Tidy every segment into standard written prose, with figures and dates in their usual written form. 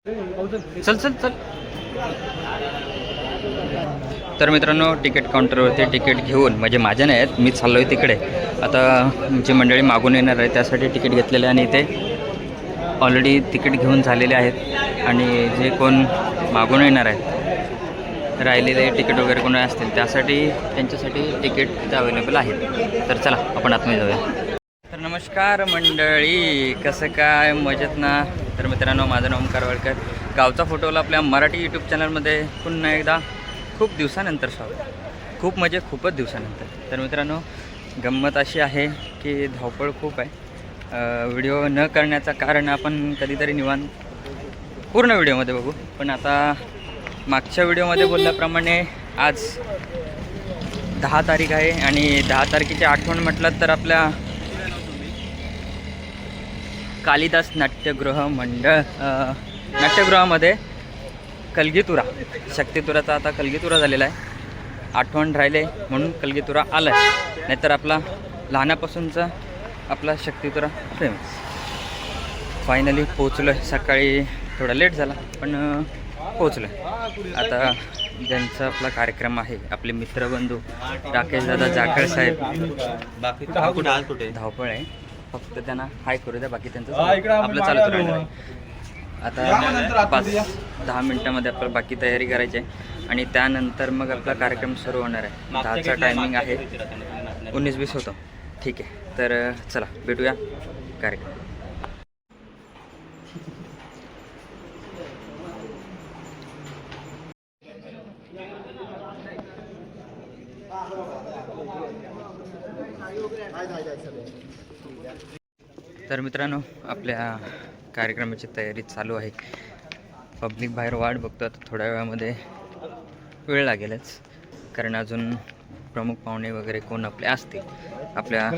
चल चल चल. तर मित्रांनो, तिकीट काउंटरवरती तिकीट घेऊन, म्हणजे माझ्या नाही आहेत, मी चाललो आहे तिकडे. आता जी मंडळी मागून येणार आहे त्यासाठी तिकीट घेतलेले आणि इथे ऑलरेडी तिकीट घेऊन झालेले आहेत. आणि जे कोण मागून येणार आहेत, राहिलेले तिकीट वगैरे कोणी असतील त्यासाठी त्यांच्यासाठी तिकीट इथे अवेलेबल आहेत. तर चला आपण आतमध्ये जाऊया. तर नमस्कार मंडळी, कसं काय, मजेत ना? तर मित्रांनो, माझं नाव ओमकार वळकर. गावचा फोटोला आपल्या मराठी यूट्यूब चॅनलमध्ये पुन्हा एकदा खूप दिवसानंतर स्वागत. खूप म्हणजे खूपच दिवसानंतर. तर मित्रांनो, गंमत अशी आहे की धावपळ खूप आहे. व्हिडिओ न करण्याचं कारण आपण कधीतरी निवांत पूर्ण व्हिडिओमध्ये बघू. पण आता मागच्या व्हिडिओमध्ये बोलल्याप्रमाणे आज 10 तारीख आहे आणि 10 तारखेची आठवण म्हटलं तर आपल्या कालिदास नाट्यगृह मंडळ नाट्यगृहामध्ये कलगीतुरा, शक्तितुराचा आता कलगीतुरा झालेला आहे. आठवण राहिले म्हणून कलगीतुरा आला आहे, नाहीतर आपला लहानापासूनचा आपला शक्तितुरा फेमस. फायनली पोचलो आहे. सकाळी थोडा लेट झाला पण पोचलो आहे. आता ज्यांचा आपला कार्यक्रम आहे, आपले मित्रबंधू राकेश दादा जाकळ साहेब, बाकी कुठे धावपळ आहे, फक्त त्यांना हाय करू द्या, बाकी त्यांचं आपलं चालत राहणार आहे. आता 5-10 मिनटामध्ये आपल्याला बाकी तयारी करायची आहे आणि त्यानंतर मग आपला कार्यक्रम सुरू होणार आहे. 10चा टायमिंग आहे, 19-20 होतो. ठीक आहे, तर चला भेटूया कार्यक्रम. तर मित्रांनो, आपल्या कार्यक्रमाची तयारी चालू आहे. पब्लिक बाहेर वाट बघतो. आता थोड्या वेळामध्ये वेळ लागेलच, कारण अजून प्रमुख पाहुणे वगैरे कोण आपले असतील. आपल्या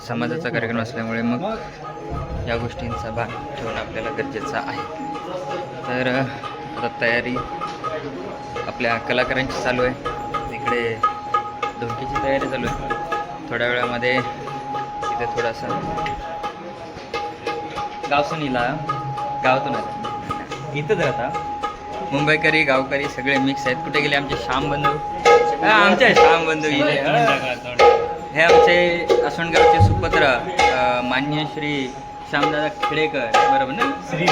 समाजाचा कार्यक्रम असल्यामुळे मग या गोष्टींचा भाग ठेवणं आपल्याला गरजेचं आहे. तर आता तयारी आपल्या कलाकारांची चालू आहे. इकडे ढोलकीची तयारी चालू आहे. थोड्या वेळामध्ये इथे थोडासा गावसनीला गावातून आला, इथंच राहता. मुंबईकरी गावकरी सगळे मिक्स आहेत. कुठे गेले आमचे श्याम बंधू? आमचे श्याम बंधू गेले. हे आमचे असणगावचे सुपुत्र मान्य श्री श्यामदादा खेडेकर, बरोबर ना? श्री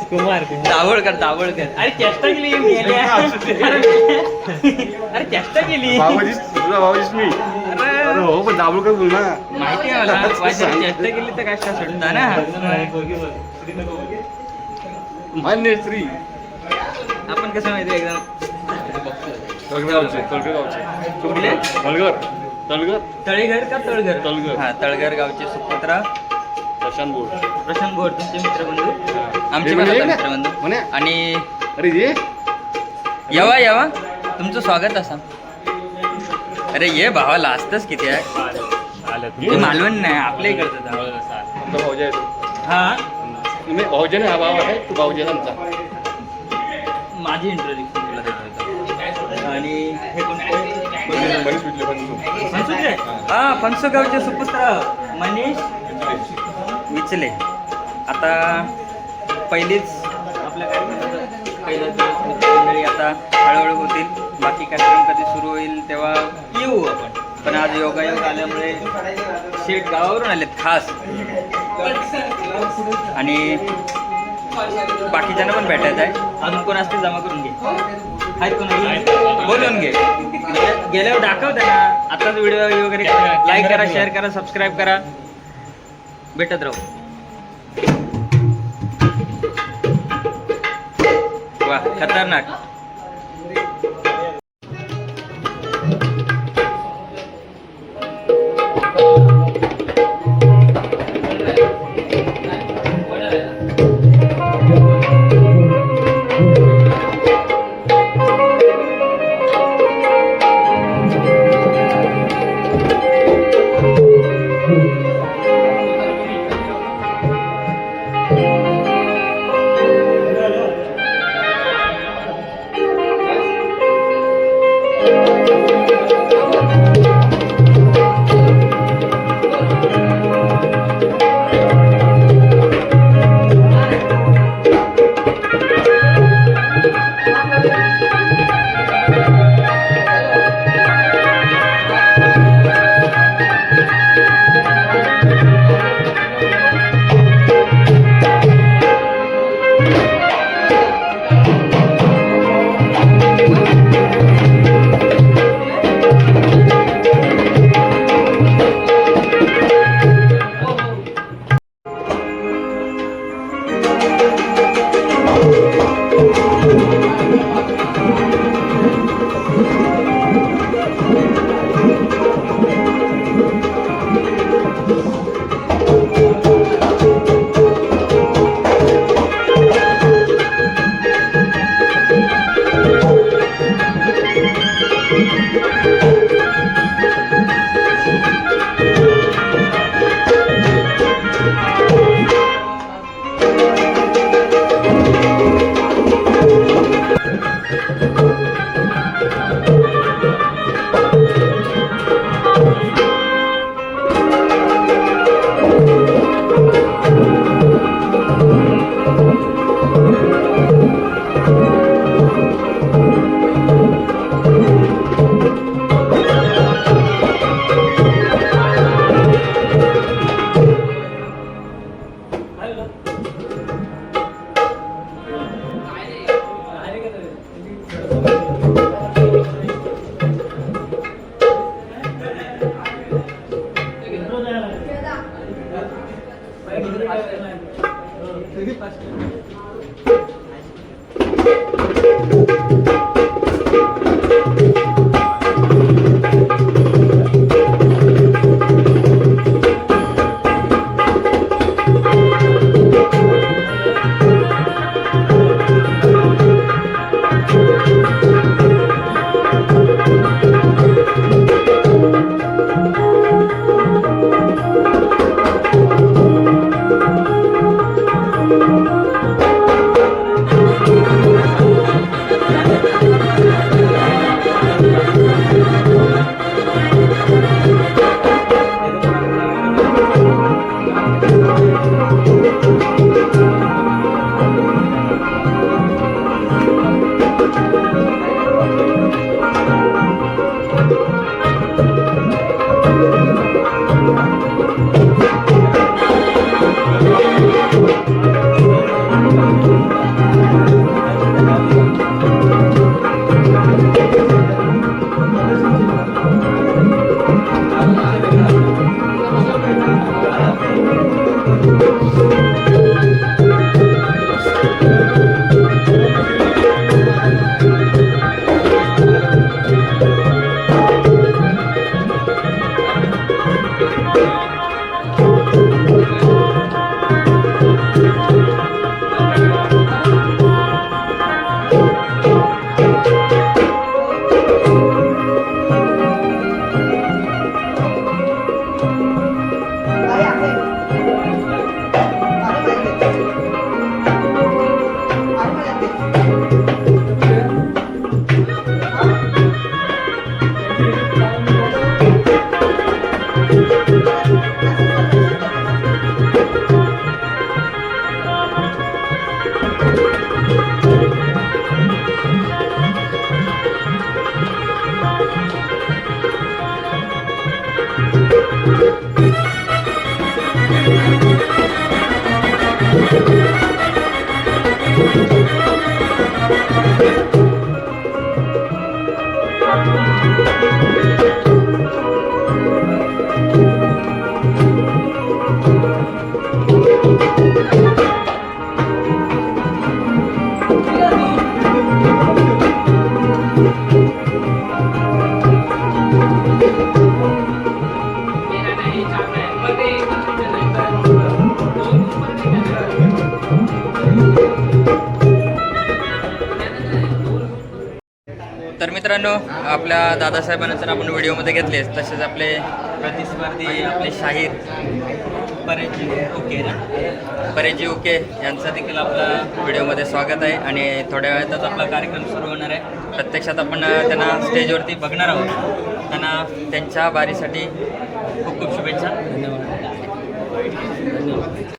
कुमार दाभोळकर. अरे चेष्टा केली, अरे चेष्टा केली. माहिती आहे मला, चेष्टा केली तर कष्ट सोडून जा ना. मान्य श्री आपण कसं माहिती आहे एकदम तळेघर का तळघर? हा, तळघर गावचे सुपुत्र प्रशांत भोर, तुमचे मित्रबंधू, आमचे मित्रबंधू. आणि अरे येवा तुमचं स्वागत असा. अरे ये भावाला असतंच किती आहे, मालवण नाही आपल्या इकडचं. हा भाऊजी हा भाव आहे, तू भाऊजी आमचा. माझी इंट्रोडक्शन तुला देतो. आणि हे हा फणसू गावचे सुपुत्र मनीष विचले. आता पहिलीच आपल्या कार्यक्रमात आता हळूहळू होतील. बाकी कार्यक्रम कधी सुरू होईल तेव्हा येऊ आपण. पण आज योगायोग आल्यामुळे शेठ गावावरून आलेत खास, आणि बाकीच्यांना पण भेटायचं आहे. अजून कोण असतील जमा करून घे, आहेत कोण बोलून घे. गेल्यावर दाखव त्यांना. आताच व्हिडिओ वगैरे लाईक करा, शेअर करा, सबस्क्राईब करा. भेटत राहू. वा खतरनाक. तर मित्रांनो, आपल्या दादासाहेबांना तर आपण व्हिडिओमध्ये घेतलेच, तसेच आपले प्रतिस्पर्धी आपले शाहीर परेजी ओके ना, परेजी ओके यांचं देखील आपल्या व्हिडिओमध्ये स्वागत आहे. आणि थोड्या वेळातच आपला कार्यक्रम सुरू होणार आहे. प्रत्यक्षात आपण त्यांना स्टेजवरती बघणार आहोत. त्यांना त्यांच्या बारीसाठी खूप खूप शुभेच्छा. धन्यवाद.